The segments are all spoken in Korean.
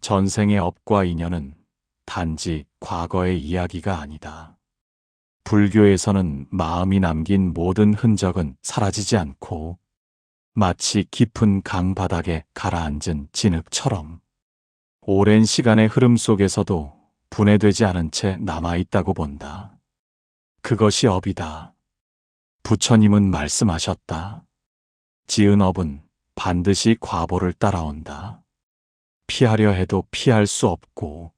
전생의 업과 인연은 단지 과거의 이야기가 아니다. 불교에서는 마음이 남긴 모든 흔적은 사라지지 않고 마치 깊은 강 바닥에 가라앉은 진흙처럼 오랜 시간의 흐름 속에서도 분해되지 않은 채 남아있다고 본다. 그것이 업이다. 부처님은 말씀하셨다. 지은 업은 반드시 과보를 따라온다. 피하려 해도 피할 수 없고,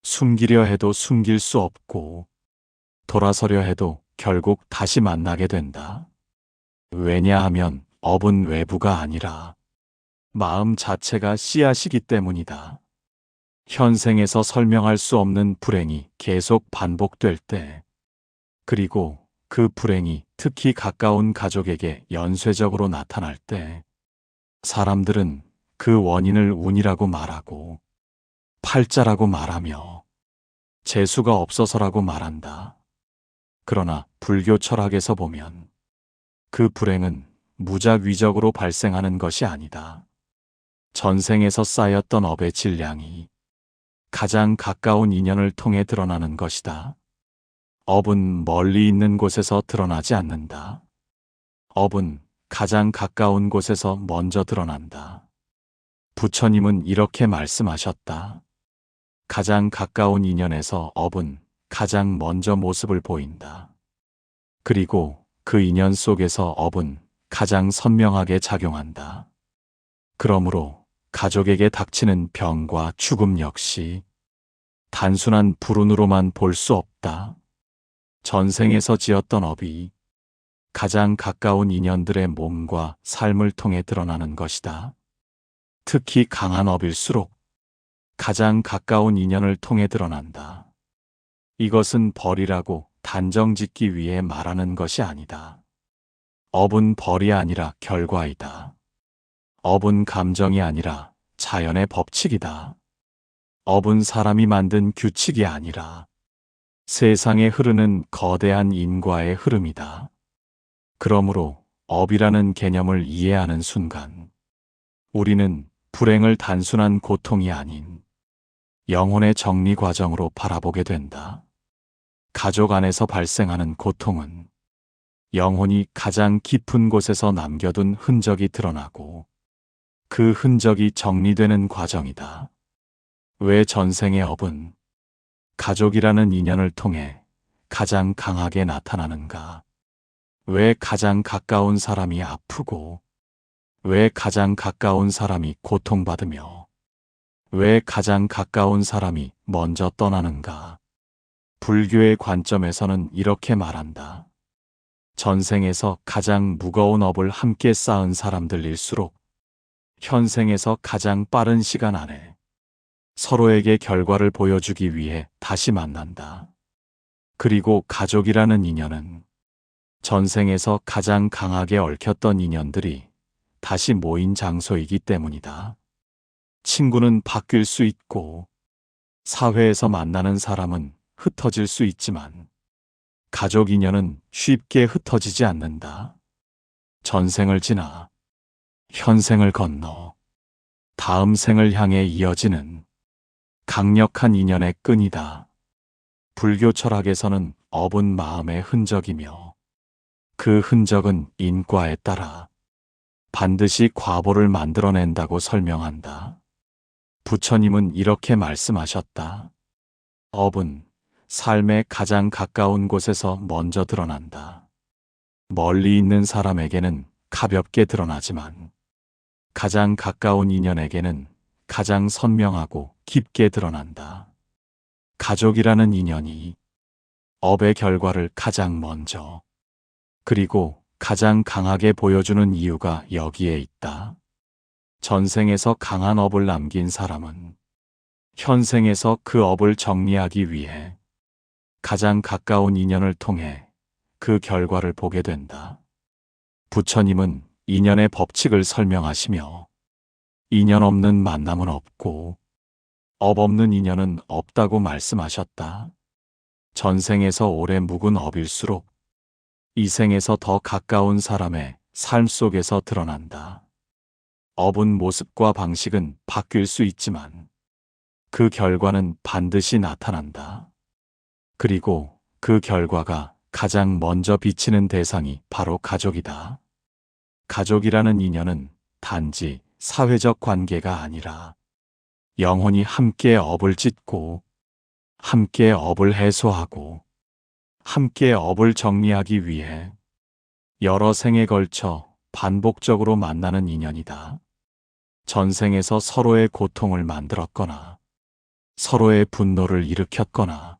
숨기려 해도 숨길 수 없고, 돌아서려 해도 결국 다시 만나게 된다. 왜냐하면 업은 외부가 아니라 마음 자체가 씨앗이기 때문이다. 현생에서 설명할 수 없는 불행이 계속 반복될 때, 그리고 그 불행이 특히 가까운 가족에게 연쇄적으로 나타날 때, 사람들은 그 원인을 운이라고 말하고, 팔자라고 말하며, 재수가 없어서라고 말한다. 그러나 불교 철학에서 보면, 그 불행은 무작위적으로 발생하는 것이 아니다. 전생에서 쌓였던 업의 질량이 가장 가까운 인연을 통해 드러나는 것이다. 업은 멀리 있는 곳에서 드러나지 않는다. 업은 가장 가까운 곳에서 먼저 드러난다. 부처님은 이렇게 말씀하셨다. 가장 가까운 인연에서 업은 가장 먼저 모습을 보인다. 그리고 그 인연 속에서 업은 가장 선명하게 작용한다. 그러므로 가족에게 닥치는 병과 죽음 역시 단순한 불운으로만 볼 수 없다. 전생에서 지었던 업이 가장 가까운 인연들의 몸과 삶을 통해 드러나는 것이다. 특히 강한 업일수록 가장 가까운 인연을 통해 드러난다. 이것은 벌이라고 단정 짓기 위해 말하는 것이 아니다. 업은 벌이 아니라 결과이다. 업은 감정이 아니라 자연의 법칙이다. 업은 사람이 만든 규칙이 아니라 세상에 흐르는 거대한 인과의 흐름이다. 그러므로 업이라는 개념을 이해하는 순간, 우리는 불행을 단순한 고통이 아닌 영혼의 정리 과정으로 바라보게 된다. 가족 안에서 발생하는 고통은 영혼이 가장 깊은 곳에서 남겨둔 흔적이 드러나고 그 흔적이 정리되는 과정이다. 왜 전생의 업은 가족이라는 인연을 통해 가장 강하게 나타나는가? 왜 가장 가까운 사람이 아프고, 왜 가장 가까운 사람이 고통받으며, 왜 가장 가까운 사람이 먼저 떠나는가? 불교의 관점에서는 이렇게 말한다. 전생에서 가장 무거운 업을 함께 쌓은 사람들일수록 현생에서 가장 빠른 시간 안에 서로에게 결과를 보여주기 위해 다시 만난다. 그리고 가족이라는 인연은 전생에서 가장 강하게 얽혔던 인연들이 다시 모인 장소이기 때문이다. 친구는 바뀔 수 있고 사회에서 만나는 사람은 흩어질 수 있지만 가족 인연은 쉽게 흩어지지 않는다. 전생을 지나 현생을 건너 다음 생을 향해 이어지는 강력한 인연의 끈이다. 불교 철학에서는 업은 마음의 흔적이며 그 흔적은 인과에 따라 반드시 과보를 만들어낸다고 설명한다. 부처님은 이렇게 말씀하셨다. 업은 삶의 가장 가까운 곳에서 먼저 드러난다. 멀리 있는 사람에게는 가볍게 드러나지만 가장 가까운 인연에게는 가장 선명하고 깊게 드러난다. 가족이라는 인연이 업의 결과를 가장 먼저 그리고 가장 강하게 보여주는 이유가 여기에 있다. 전생에서 강한 업을 남긴 사람은 현생에서 그 업을 정리하기 위해 가장 가까운 인연을 통해 그 결과를 보게 된다. 부처님은 인연의 법칙을 설명하시며 인연 없는 만남은 없고 업 없는 인연은 없다고 말씀하셨다. 전생에서 오래 묵은 업일수록 이 생에서 더 가까운 사람의 삶 속에서 드러난다. 업은 모습과 방식은 바뀔 수 있지만 그 결과는 반드시 나타난다. 그리고 그 결과가 가장 먼저 비치는 대상이 바로 가족이다. 가족이라는 인연은 단지 사회적 관계가 아니라 영혼이 함께 업을 찢고, 함께 업을 해소하고, 함께 업을 정리하기 위해 여러 생에 걸쳐 반복적으로 만나는 인연이다. 전생에서 서로의 고통을 만들었거나, 서로의 분노를 일으켰거나,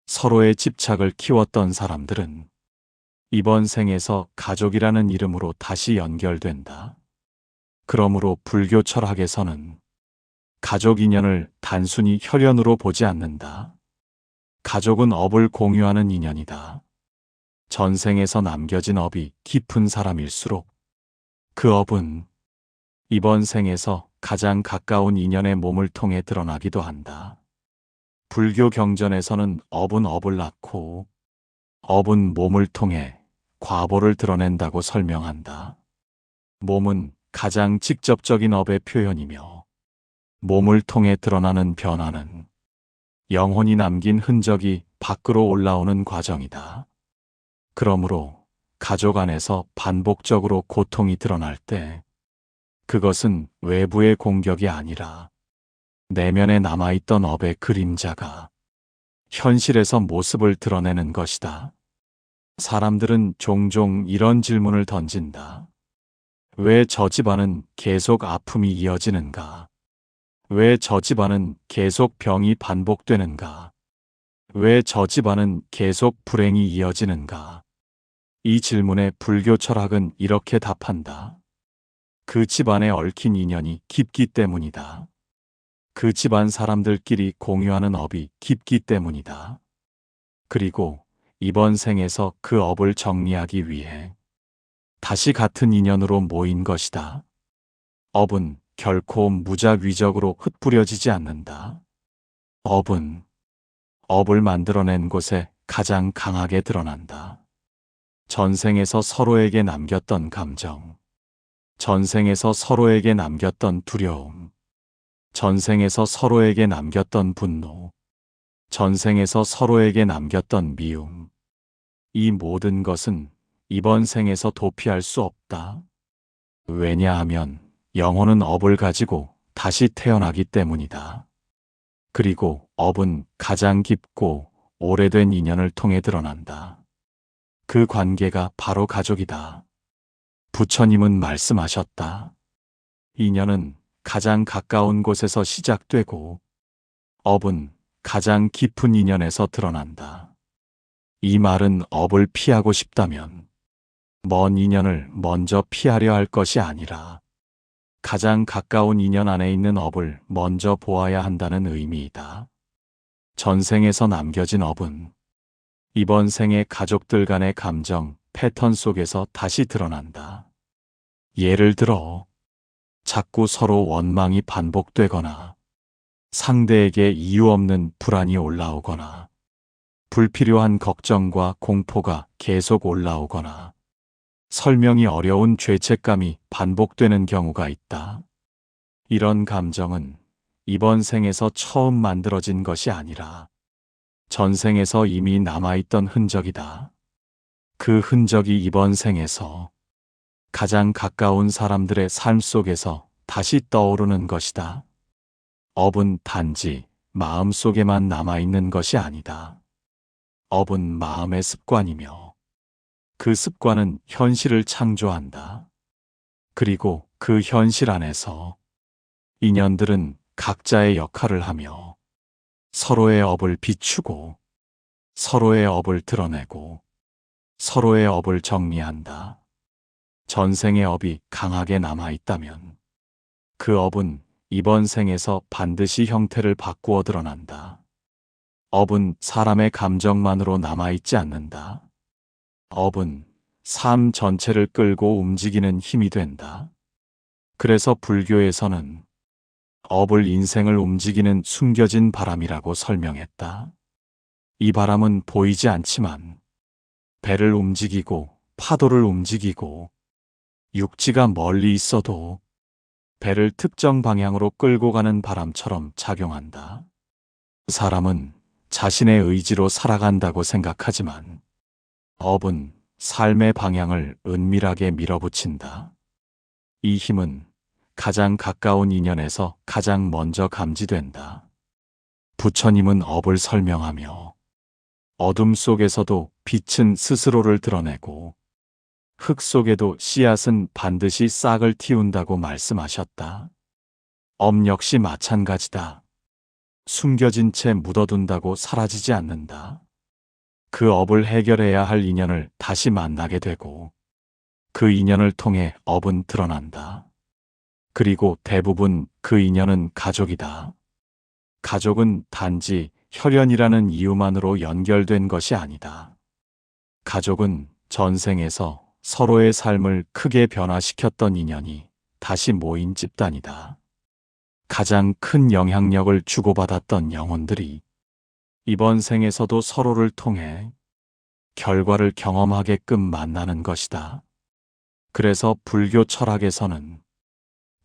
서로의 집착을 키웠던 사람들은 이번 생에서 가족이라는 이름으로 다시 연결된다. 그러므로 불교 철학에서는 가족 인연을 단순히 혈연으로 보지 않는다. 가족은 업을 공유하는 인연이다. 전생에서 남겨진 업이 깊은 사람일수록 그 업은 이번 생에서 가장 가까운 인연의 몸을 통해 드러나기도 한다. 불교 경전에서는 업은 업을 낳고 업은 몸을 통해 과보를 드러낸다고 설명한다. 몸은 가장 직접적인 업의 표현이며 몸을 통해 드러나는 변화는 영혼이 남긴 흔적이 밖으로 올라오는 과정이다. 그러므로 가족 안에서 반복적으로 고통이 드러날 때 그것은 외부의 공격이 아니라 내면에 남아있던 업의 그림자가 현실에서 모습을 드러내는 것이다. 사람들은 종종 이런 질문을 던진다. 왜 저 집안은 계속 아픔이 이어지는가? 왜 저 집안은 계속 병이 반복되는가? 왜 저 집안은 계속 불행이 이어지는가? 이 질문에 불교 철학은 이렇게 답한다. 그 집안에 얽힌 인연이 깊기 때문이다. 그 집안 사람들끼리 공유하는 업이 깊기 때문이다. 그리고 이번 생에서 그 업을 정리하기 위해 다시 같은 인연으로 모인 것이다. 업은 결코 무작위적으로 흩뿌려지지 않는다. 업은 업을 만들어낸 곳에 가장 강하게 드러난다. 전생에서 서로에게 남겼던 감정, 전생에서 서로에게 남겼던 두려움, 전생에서 서로에게 남겼던 분노, 전생에서 서로에게 남겼던 미움. 이 모든 것은 이번 생에서 도피할 수 없다. 왜냐하면 영혼은 업을 가지고 다시 태어나기 때문이다. 그리고 업은 가장 깊고 오래된 인연을 통해 드러난다. 그 관계가 바로 가족이다. 부처님은 말씀하셨다. 인연은 가장 가까운 곳에서 시작되고 업은 가장 깊은 인연에서 드러난다. 이 말은 업을 피하고 싶다면 먼 인연을 먼저 피하려 할 것이 아니라 가장 가까운 인연 안에 있는 업을 먼저 보아야 한다는 의미이다. 전생에서 남겨진 업은 이번 생의 가족들 간의 감정, 패턴 속에서 다시 드러난다. 예를 들어, 자꾸 서로 원망이 반복되거나, 상대에게 이유 없는 불안이 올라오거나, 불필요한 걱정과 공포가 계속 올라오거나, 설명이 어려운 죄책감이 반복되는 경우가 있다. 이런 감정은 이번 생에서 처음 만들어진 것이 아니라 전생에서 이미 남아있던 흔적이다. 그 흔적이 이번 생에서 가장 가까운 사람들의 삶 속에서 다시 떠오르는 것이다. 업은 단지 마음 속에만 남아있는 것이 아니다. 업은 마음의 습관이며 그 습관은 현실을 창조한다. 그리고 그 현실 안에서 인연들은 각자의 역할을 하며 서로의 업을 비추고 서로의 업을 드러내고 서로의 업을 정리한다. 전생의 업이 강하게 남아있다면 그 업은 이번 생에서 반드시 형태를 바꾸어 드러난다. 업은 사람의 감정만으로 남아있지 않는다. 업은 삶 전체를 끌고 움직이는 힘이 된다. 그래서 불교에서는 업을 인생을 움직이는 숨겨진 바람이라고 설명했다. 이 바람은 보이지 않지만 배를 움직이고 파도를 움직이고 육지가 멀리 있어도 배를 특정 방향으로 끌고 가는 바람처럼 작용한다. 사람은 자신의 의지로 살아간다고 생각하지만 업은 삶의 방향을 은밀하게 밀어붙인다. 이 힘은 가장 가까운 인연에서 가장 먼저 감지된다. 부처님은 업을 설명하며 어둠 속에서도 빛은 스스로를 드러내고 흙 속에도 씨앗은 반드시 싹을 틔운다고 말씀하셨다. 업 역시 마찬가지다. 숨겨진 채 묻어둔다고 사라지지 않는다. 그 업을 해결해야 할 인연을 다시 만나게 되고 그 인연을 통해 업은 드러난다. 그리고 대부분 그 인연은 가족이다. 가족은 단지 혈연이라는 이유만으로 연결된 것이 아니다. 가족은 전생에서 서로의 삶을 크게 변화시켰던 인연이 다시 모인 집단이다. 가장 큰 영향력을 주고받았던 영혼들이 이번 생에서도 서로를 통해 결과를 경험하게끔 만나는 것이다. 그래서 불교 철학에서는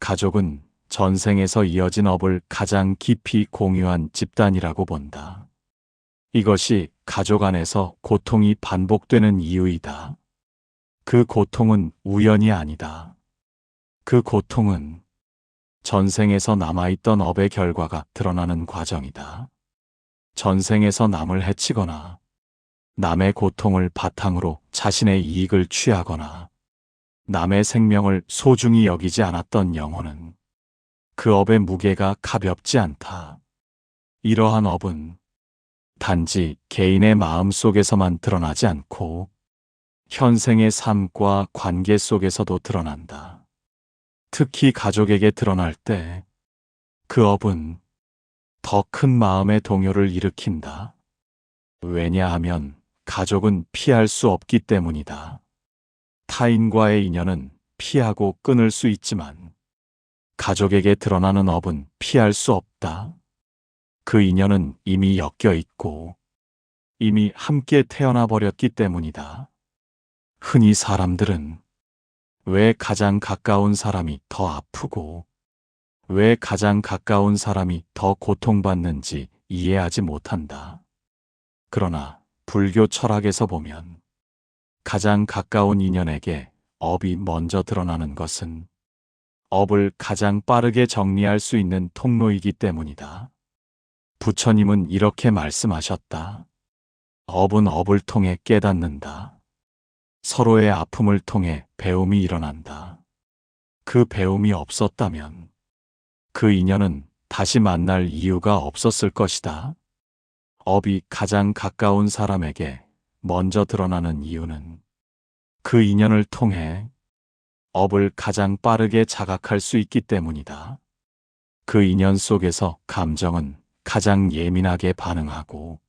가족은 전생에서 이어진 업을 가장 깊이 공유한 집단이라고 본다. 이것이 가족 안에서 고통이 반복되는 이유이다. 그 고통은 우연이 아니다. 그 고통은 전생에서 남아있던 업의 결과가 드러나는 과정이다. 전생에서 남을 해치거나 남의 고통을 바탕으로 자신의 이익을 취하거나 남의 생명을 소중히 여기지 않았던 영혼은 그 업의 무게가 가볍지 않다. 이러한 업은 단지 개인의 마음 속에서만 드러나지 않고 현생의 삶과 관계 속에서도 드러난다. 특히 가족에게 드러날 때 그 업은 더 큰 마음의 동요를 일으킨다. 왜냐하면 가족은 피할 수 없기 때문이다. 타인과의 인연은 피하고 끊을 수 있지만 가족에게 드러나는 업은 피할 수 없다. 그 인연은 이미 엮여 있고 이미 함께 태어나 버렸기 때문이다. 흔히 사람들은 왜 가장 가까운 사람이 더 아프고 왜 가장 가까운 사람이 더 고통받는지 이해하지 못한다. 그러나 불교 철학에서 보면 가장 가까운 인연에게 업이 먼저 드러나는 것은 업을 가장 빠르게 정리할 수 있는 통로이기 때문이다. 부처님은 이렇게 말씀하셨다. 업은 업을 통해 깨닫는다. 서로의 아픔을 통해 배움이 일어난다. 그 배움이 없었다면 그 인연은 다시 만날 이유가 없었을 것이다. 업이 가장 가까운 사람에게 먼저 드러나는 이유는 그 인연을 통해 업을 가장 빠르게 자각할 수 있기 때문이다. 그 인연 속에서 감정은 가장 예민하게 반응하고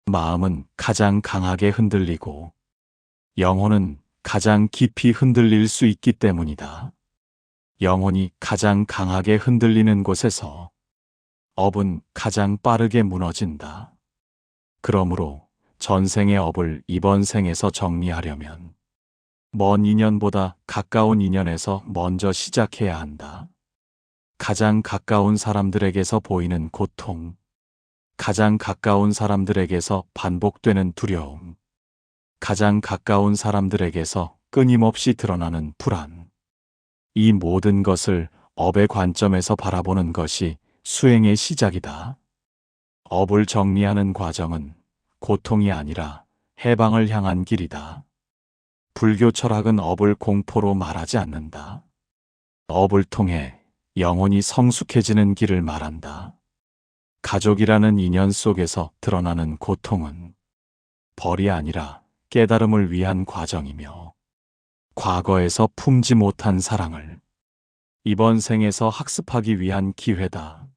마음은 가장 강하게 흔들리고 영혼은 가장 깊이 흔들릴 수 있기 때문이다. 영혼이 가장 강하게 흔들리는 곳에서 업은 가장 빠르게 무너진다. 그러므로 전생의 업을 이번 생에서 정리하려면 먼 인연보다 가까운 인연에서 먼저 시작해야 한다. 가장 가까운 사람들에게서 보이는 고통, 가장 가까운 사람들에게서 반복되는 두려움, 가장 가까운 사람들에게서 끊임없이 드러나는 불안. 이 모든 것을 업의 관점에서 바라보는 것이 수행의 시작이다. 업을 정리하는 과정은 고통이 아니라 해방을 향한 길이다. 불교 철학은 업을 공포로 말하지 않는다. 업을 통해 영혼이 성숙해지는 길을 말한다. 가족이라는 인연 속에서 드러나는 고통은 벌이 아니라 깨달음을 위한 과정이며 과거에서 품지 못한 사랑을 이번 생에서 학습하기 위한 기회다.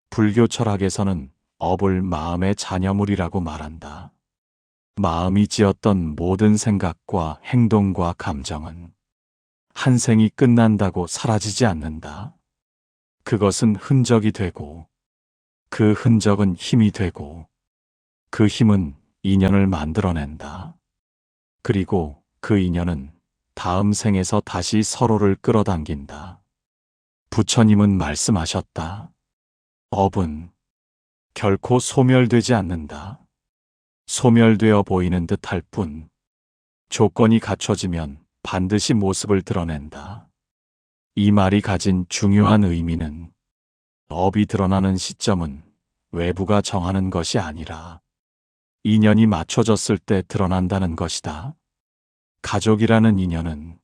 불교 철학에서는 업을 마음의 잔여물이라고 말한다. 마음이 지었던 모든 생각과 행동과 감정은 한 생이 끝난다고 사라지지 않는다. 그것은 흔적이 되고 그 흔적은 힘이 되고 그 힘은 인연을 만들어낸다. 그리고 그 인연은 다음 생에서 다시 서로를 끌어당긴다. 부처님은 말씀하셨다. 업은 결코 소멸되지 않는다. 소멸되어 보이는 듯 할 뿐, 조건이 갖춰지면 반드시 모습을 드러낸다. 이 말이 가진 중요한 의미는 업이 드러나는 시점은 외부가 정하는 것이 아니라 인연이 맞춰졌을 때 드러난다는 것이다. 가족이라는 인연은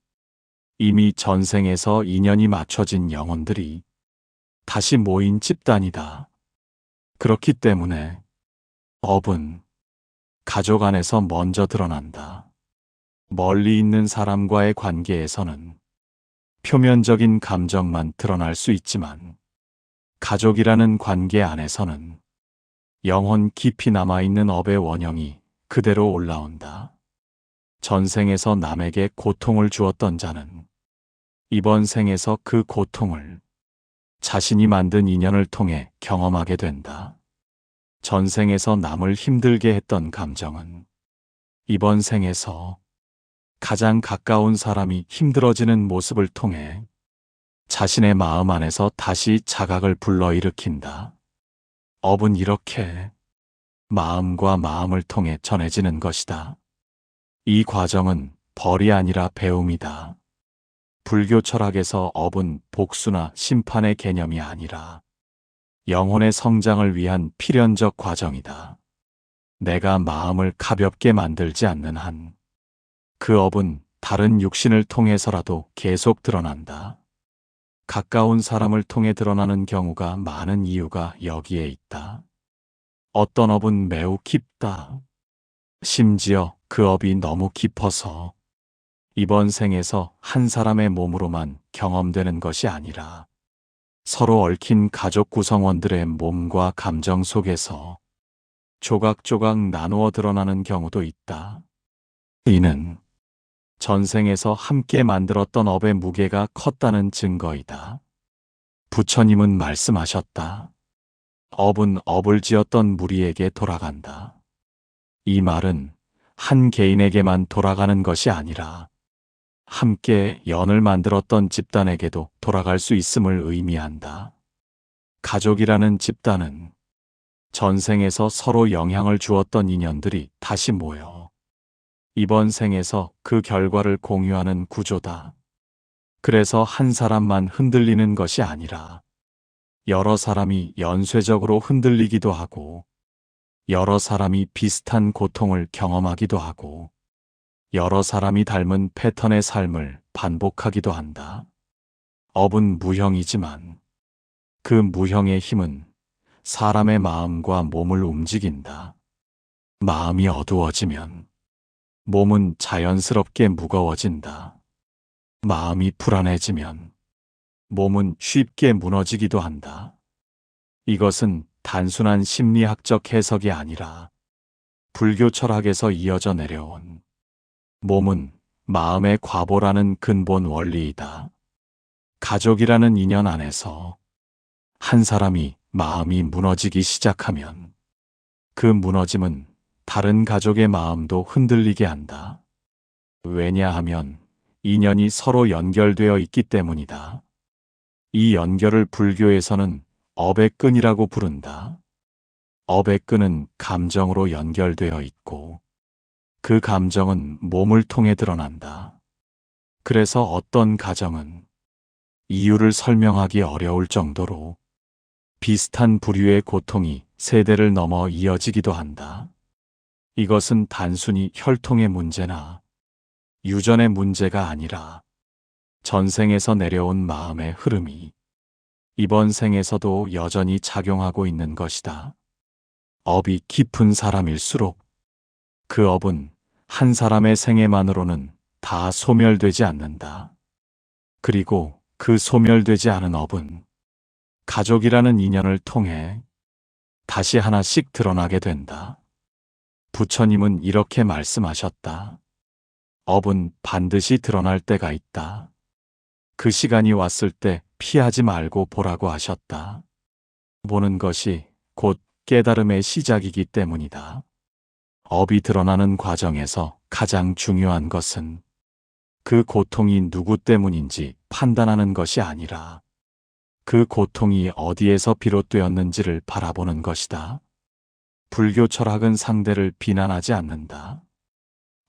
이미 전생에서 인연이 맞춰진 영혼들이 다시 모인 집단이다. 그렇기 때문에 업은 가족 안에서 먼저 드러난다. 멀리 있는 사람과의 관계에서는 표면적인 감정만 드러날 수 있지만 가족이라는 관계 안에서는 영혼 깊이 남아있는 업의 원형이 그대로 올라온다. 전생에서 남에게 고통을 주었던 자는 이번 생에서 그 고통을 자신이 만든 인연을 통해 경험하게 된다. 전생에서 남을 힘들게 했던 감정은 이번 생에서 가장 가까운 사람이 힘들어지는 모습을 통해 자신의 마음 안에서 다시 자각을 불러일으킨다. 업은 이렇게 마음과 마음을 통해 전해지는 것이다. 이 과정은 벌이 아니라 배움이다. 불교 철학에서 업은 복수나 심판의 개념이 아니라 영혼의 성장을 위한 필연적 과정이다. 내가 마음을 가볍게 만들지 않는 한 그 업은 다른 육신을 통해서라도 계속 드러난다. 가까운 사람을 통해 드러나는 경우가 많은 이유가 여기에 있다. 어떤 업은 매우 깊다. 심지어 그 업이 너무 깊어서 이번 생에서 한 사람의 몸으로만 경험되는 것이 아니라 서로 얽힌 가족 구성원들의 몸과 감정 속에서 조각조각 나누어 드러나는 경우도 있다. 이는 전생에서 함께 만들었던 업의 무게가 컸다는 증거이다. 부처님은 말씀하셨다. 업은 업을 지었던 무리에게 돌아간다. 이 말은 한 개인에게만 돌아가는 것이 아니라 함께 연을 만들었던 집단에게도 돌아갈 수 있음을 의미한다. 가족이라는 집단은 전생에서 서로 영향을 주었던 인연들이 다시 모여 이번 생에서 그 결과를 공유하는 구조다. 그래서 한 사람만 흔들리는 것이 아니라 여러 사람이 연쇄적으로 흔들리기도 하고 여러 사람이 비슷한 고통을 경험하기도 하고 여러 사람이 닮은 패턴의 삶을 반복하기도 한다. 업은 무형이지만 그 무형의 힘은 사람의 마음과 몸을 움직인다. 마음이 어두워지면 몸은 자연스럽게 무거워진다. 마음이 불안해지면 몸은 쉽게 무너지기도 한다. 이것은 단순한 심리학적 해석이 아니라 불교 철학에서 이어져 내려온 몸은 마음의 과보라는 근본 원리이다. 가족이라는 인연 안에서 한 사람이 마음이 무너지기 시작하면 그 무너짐은 다른 가족의 마음도 흔들리게 한다. 왜냐하면 인연이 서로 연결되어 있기 때문이다. 이 연결을 불교에서는 업의 끈이라고 부른다. 업의 끈은 감정으로 연결되어 있고 그 감정은 몸을 통해 드러난다. 그래서 어떤 가정은 이유를 설명하기 어려울 정도로 비슷한 부류의 고통이 세대를 넘어 이어지기도 한다. 이것은 단순히 혈통의 문제나 유전의 문제가 아니라 전생에서 내려온 마음의 흐름이 이번 생에서도 여전히 작용하고 있는 것이다. 업이 깊은 사람일수록 그 업은 한 사람의 생애만으로는 다 소멸되지 않는다. 그리고 그 소멸되지 않은 업은 가족이라는 인연을 통해 다시 하나씩 드러나게 된다. 부처님은 이렇게 말씀하셨다. 업은 반드시 드러날 때가 있다. 그 시간이 왔을 때 피하지 말고 보라고 하셨다. 보는 것이 곧 깨달음의 시작이기 때문이다. 업이 드러나는 과정에서 가장 중요한 것은 그 고통이 누구 때문인지 판단하는 것이 아니라 그 고통이 어디에서 비롯되었는지를 바라보는 것이다. 불교 철학은 상대를 비난하지 않는다.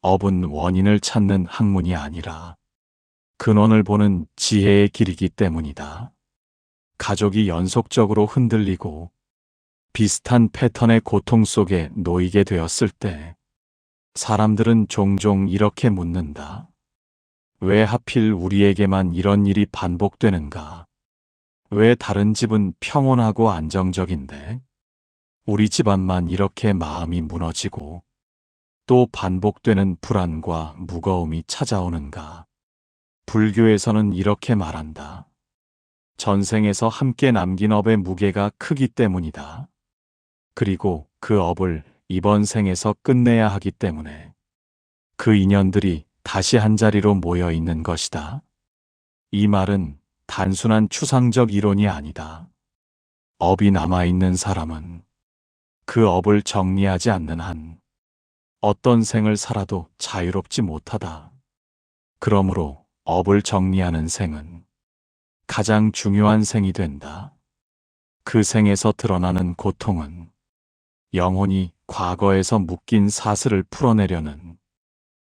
업은 원인을 찾는 학문이 아니라 근원을 보는 지혜의 길이기 때문이다. 가족이 연속적으로 흔들리고 비슷한 패턴의 고통 속에 놓이게 되었을 때 사람들은 종종 이렇게 묻는다. 왜 하필 우리에게만 이런 일이 반복되는가? 왜 다른 집은 평온하고 안정적인데 우리 집안만 이렇게 마음이 무너지고 또 반복되는 불안과 무거움이 찾아오는가? 불교에서는 이렇게 말한다. 전생에서 함께 남긴 업의 무게가 크기 때문이다. 그리고 그 업을 이번 생에서 끝내야 하기 때문에 그 인연들이 다시 한자리로 모여 있는 것이다. 이 말은 단순한 추상적 이론이 아니다. 업이 남아있는 사람은 그 업을 정리하지 않는 한 어떤 생을 살아도 자유롭지 못하다. 그러므로 업을 정리하는 생은 가장 중요한 생이 된다. 그 생에서 드러나는 고통은 영혼이 과거에서 묶인 사슬을 풀어내려는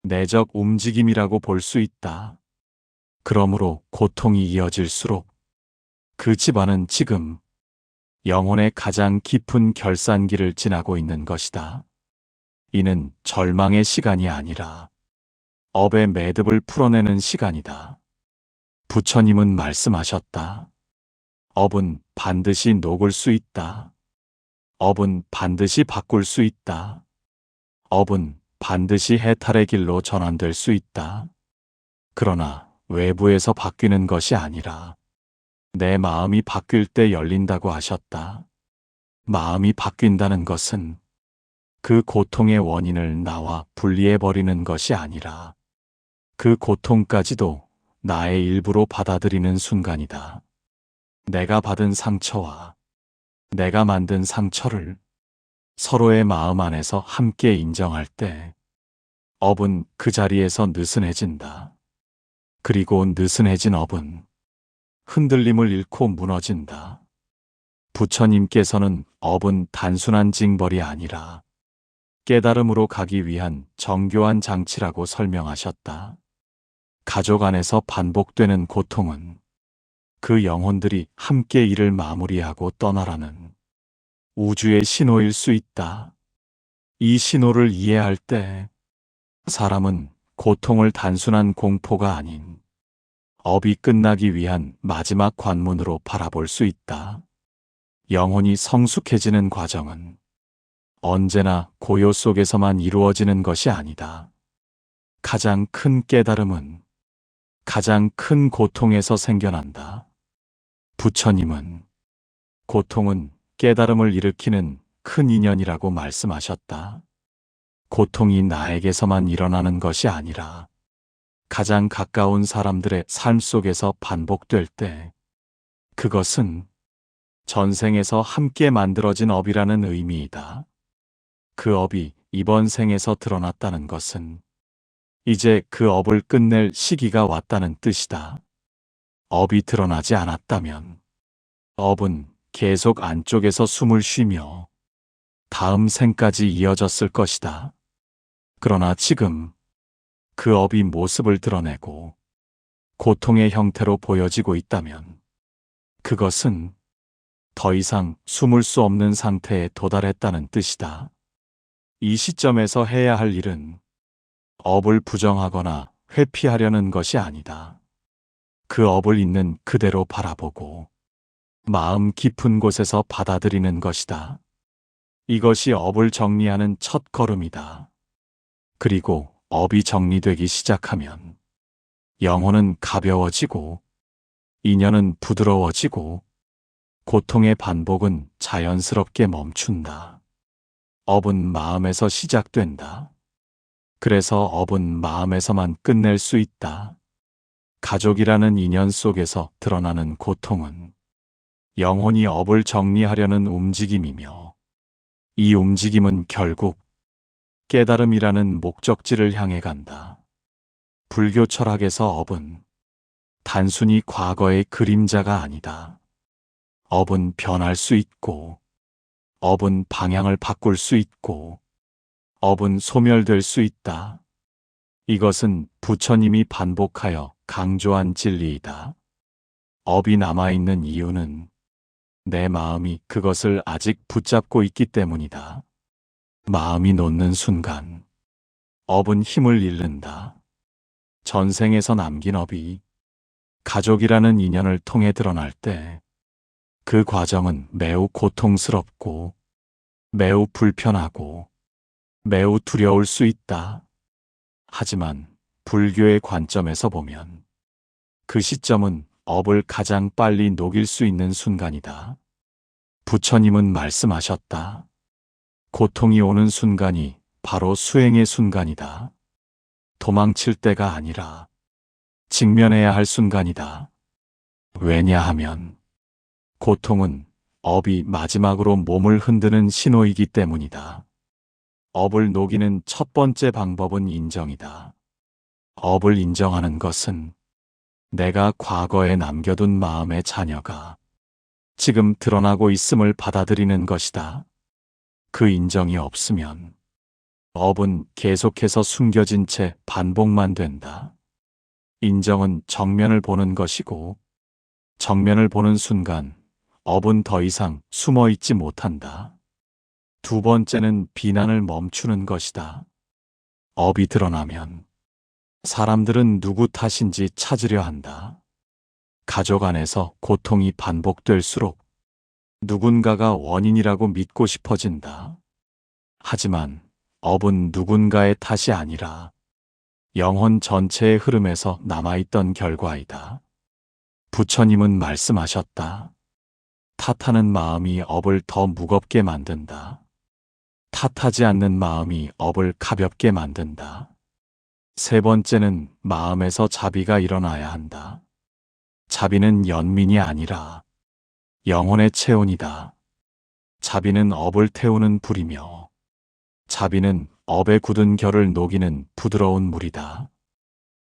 내적 움직임이라고 볼 수 있다. 그러므로 고통이 이어질수록 그 집안은 지금 영혼의 가장 깊은 결산기를 지나고 있는 것이다. 이는 절망의 시간이 아니라 업의 매듭을 풀어내는 시간이다. 부처님은 말씀하셨다. 업은 반드시 녹을 수 있다. 업은 반드시 바꿀 수 있다. 업은 반드시 해탈의 길로 전환될 수 있다. 그러나 외부에서 바뀌는 것이 아니라 내 마음이 바뀔 때 열린다고 하셨다. 마음이 바뀐다는 것은 그 고통의 원인을 나와 분리해버리는 것이 아니라 그 고통까지도 나의 일부로 받아들이는 순간이다. 내가 받은 상처와 내가 만든 상처를 서로의 마음 안에서 함께 인정할 때 업은 그 자리에서 느슨해진다. 그리고 느슨해진 업은 흔들림을 잃고 무너진다. 부처님께서는 업은 단순한 징벌이 아니라 깨달음으로 가기 위한 정교한 장치라고 설명하셨다. 가족 안에서 반복되는 고통은 그 영혼들이 함께 일을 마무리하고 떠나라는 우주의 신호일 수 있다. 이 신호를 이해할 때 사람은 고통을 단순한 공포가 아닌 업이 끝나기 위한 마지막 관문으로 바라볼 수 있다. 영혼이 성숙해지는 과정은 언제나 고요 속에서만 이루어지는 것이 아니다. 가장 큰 깨달음은 가장 큰 고통에서 생겨난다. 부처님은 고통은 깨달음을 일으키는 큰 인연이라고 말씀하셨다. 고통이 나에게서만 일어나는 것이 아니라 가장 가까운 사람들의 삶 속에서 반복될 때 그것은 전생에서 함께 만들어진 업이라는 의미이다. 그 업이 이번 생에서 드러났다는 것은 이제 그 업을 끝낼 시기가 왔다는 뜻이다. 업이 드러나지 않았다면 업은 계속 안쪽에서 숨을 쉬며 다음 생까지 이어졌을 것이다. 그러나 지금 그 업이 모습을 드러내고 고통의 형태로 보여지고 있다면 그것은 더 이상 숨을 수 없는 상태에 도달했다는 뜻이다. 이 시점에서 해야 할 일은 업을 부정하거나 회피하려는 것이 아니다. 그 업을 있는 그대로 바라보고 마음 깊은 곳에서 받아들이는 것이다. 이것이 업을 정리하는 첫 걸음이다. 그리고 업이 정리되기 시작하면 영혼은 가벼워지고 인연은 부드러워지고 고통의 반복은 자연스럽게 멈춘다. 업은 마음에서 시작된다. 그래서 업은 마음에서만 끝낼 수 있다. 가족이라는 인연 속에서 드러나는 고통은 영혼이 업을 정리하려는 움직임이며 이 움직임은 결국 깨달음이라는 목적지를 향해 간다. 불교 철학에서 업은 단순히 과거의 그림자가 아니다. 업은 변할 수 있고, 업은 방향을 바꿀 수 있고, 업은 소멸될 수 있다. 이것은 부처님이 반복하여 강조한 진리이다. 업이 남아있는 이유는 내 마음이 그것을 아직 붙잡고 있기 때문이다. 마음이 놓는 순간, 업은 힘을 잃는다. 전생에서 남긴 업이 가족이라는 인연을 통해 드러날 때, 그 과정은 매우 고통스럽고, 매우 불편하고, 매우 두려울 수 있다. 하지만 불교의 관점에서 보면 그 시점은 업을 가장 빨리 녹일 수 있는 순간이다. 부처님은 말씀하셨다. 고통이 오는 순간이 바로 수행의 순간이다. 도망칠 때가 아니라 직면해야 할 순간이다. 왜냐하면 고통은 업이 마지막으로 몸을 흔드는 신호이기 때문이다. 업을 녹이는 첫 번째 방법은 인정이다. 업을 인정하는 것은 내가 과거에 남겨둔 마음의 자녀가 지금 드러나고 있음을 받아들이는 것이다. 그 인정이 없으면 업은 계속해서 숨겨진 채 반복만 된다. 인정은 정면을 보는 것이고, 정면을 보는 순간 업은 더 이상 숨어 있지 못한다. 두 번째는 비난을 멈추는 것이다. 업이 드러나면 사람들은 누구 탓인지 찾으려 한다. 가족 안에서 고통이 반복될수록 누군가가 원인이라고 믿고 싶어진다. 하지만 업은 누군가의 탓이 아니라 영혼 전체의 흐름에서 남아있던 결과이다. 부처님은 말씀하셨다. 탓하는 마음이 업을 더 무겁게 만든다. 탓하지 않는 마음이 업을 가볍게 만든다. 세 번째는 마음에서 자비가 일어나야 한다. 자비는 연민이 아니라 영혼의 체온이다. 자비는 업을 태우는 불이며, 자비는 업에 굳은 결을 녹이는 부드러운 물이다.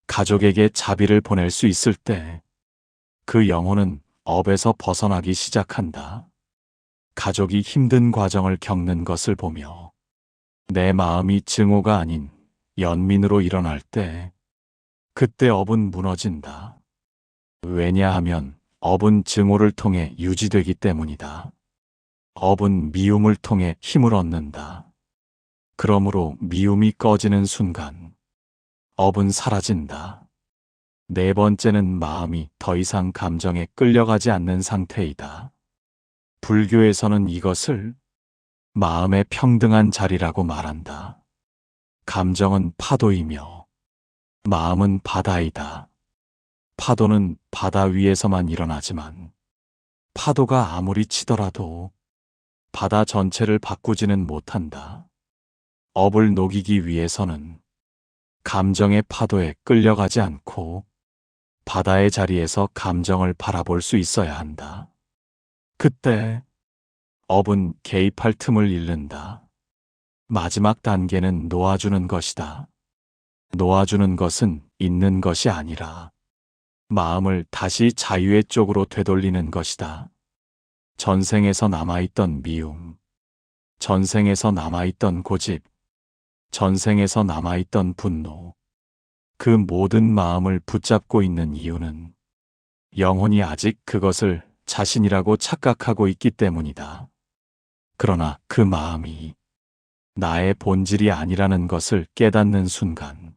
가족에게 자비를 보낼 수 있을 때 그 영혼은 업에서 벗어나기 시작한다. 가족이 힘든 과정을 겪는 것을 보며 내 마음이 증오가 아닌 연민으로 일어날 때, 그때 업은 무너진다. 왜냐하면 업은 증오를 통해 유지되기 때문이다. 업은 미움을 통해 힘을 얻는다. 그러므로 미움이 꺼지는 순간 업은 사라진다. 네 번째는 마음이 더 이상 감정에 끌려가지 않는 상태이다. 불교에서는 이것을 마음의 평등한 자리라고 말한다. 감정은 파도이며 마음은 바다이다. 파도는 바다 위에서만 일어나지만 파도가 아무리 치더라도 바다 전체를 바꾸지는 못한다. 업을 녹이기 위해서는 감정의 파도에 끌려가지 않고 바다의 자리에서 감정을 바라볼 수 있어야 한다. 그때 업은 개입할 틈을 잃는다. 마지막 단계는 놓아주는 것이다. 놓아주는 것은 있는 것이 아니라 마음을 다시 자유의 쪽으로 되돌리는 것이다. 전생에서 남아있던 미움, 전생에서 남아있던 고집, 전생에서 남아있던 분노, 그 모든 마음을 붙잡고 있는 이유는 영혼이 아직 그것을 자신이라고 착각하고 있기 때문이다. 그러나 그 마음이 나의 본질이 아니라는 것을 깨닫는 순간,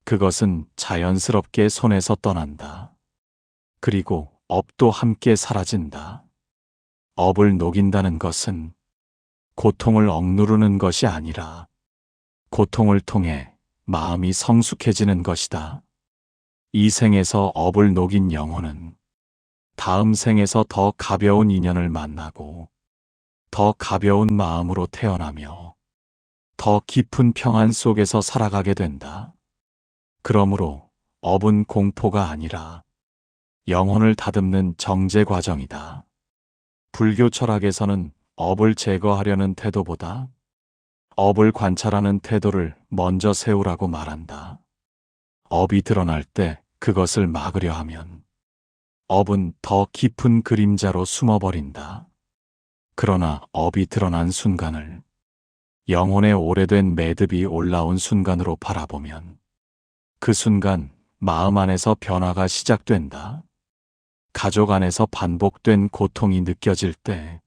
그것은 자연스럽게 손에서 떠난다. 그리고 업도 함께 사라진다. 업을 녹인다는 것은 고통을 억누르는 것이 아니라 고통을 통해 마음이 성숙해지는 것이다. 이 생에서 업을 녹인 영혼은 다음 생에서 더 가벼운 인연을 만나고 더 가벼운 마음으로 태어나며 더 깊은 평안 속에서 살아가게 된다. 그러므로 업은 공포가 아니라 영혼을 다듬는 정제 과정이다. 불교 철학에서는 업을 제거하려는 태도보다 업을 관찰하는 태도를 먼저 세우라고 말한다. 업이 드러날 때 그것을 막으려 하면 업은 더 깊은 그림자로 숨어버린다. 그러나 업이 드러난 순간을 영혼의 오래된 매듭이 올라온 순간으로 바라보면 그 순간 마음 안에서 변화가 시작된다. 가족 안에서 반복된 고통이 느껴질 때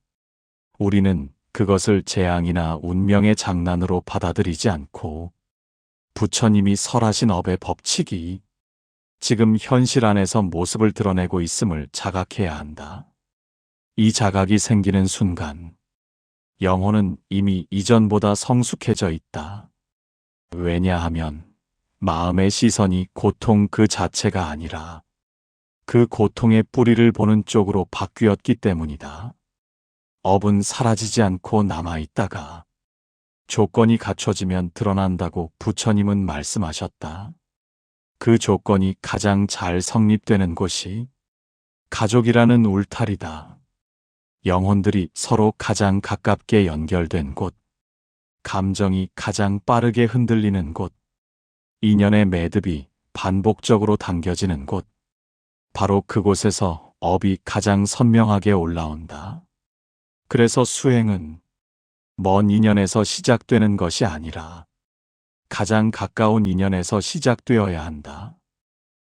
우리는 그것을 재앙이나 운명의 장난으로 받아들이지 않고 부처님이 설하신 업의 법칙이 지금 현실 안에서 모습을 드러내고 있음을 자각해야 한다. 이 자각이 생기는 순간 영혼은 이미 이전보다 성숙해져 있다. 왜냐하면 마음의 시선이 고통 그 자체가 아니라 그 고통의 뿌리를 보는 쪽으로 바뀌었기 때문이다. 업은 사라지지 않고 남아있다가 조건이 갖춰지면 드러난다고 부처님은 말씀하셨다. 그 조건이 가장 잘 성립되는 곳이 가족이라는 울타리다. 영혼들이 서로 가장 가깝게 연결된 곳, 감정이 가장 빠르게 흔들리는 곳, 인연의 매듭이 반복적으로 당겨지는 곳, 바로 그곳에서 업이 가장 선명하게 올라온다. 그래서 수행은 먼 인연에서 시작되는 것이 아니라 가장 가까운 인연에서 시작되어야 한다.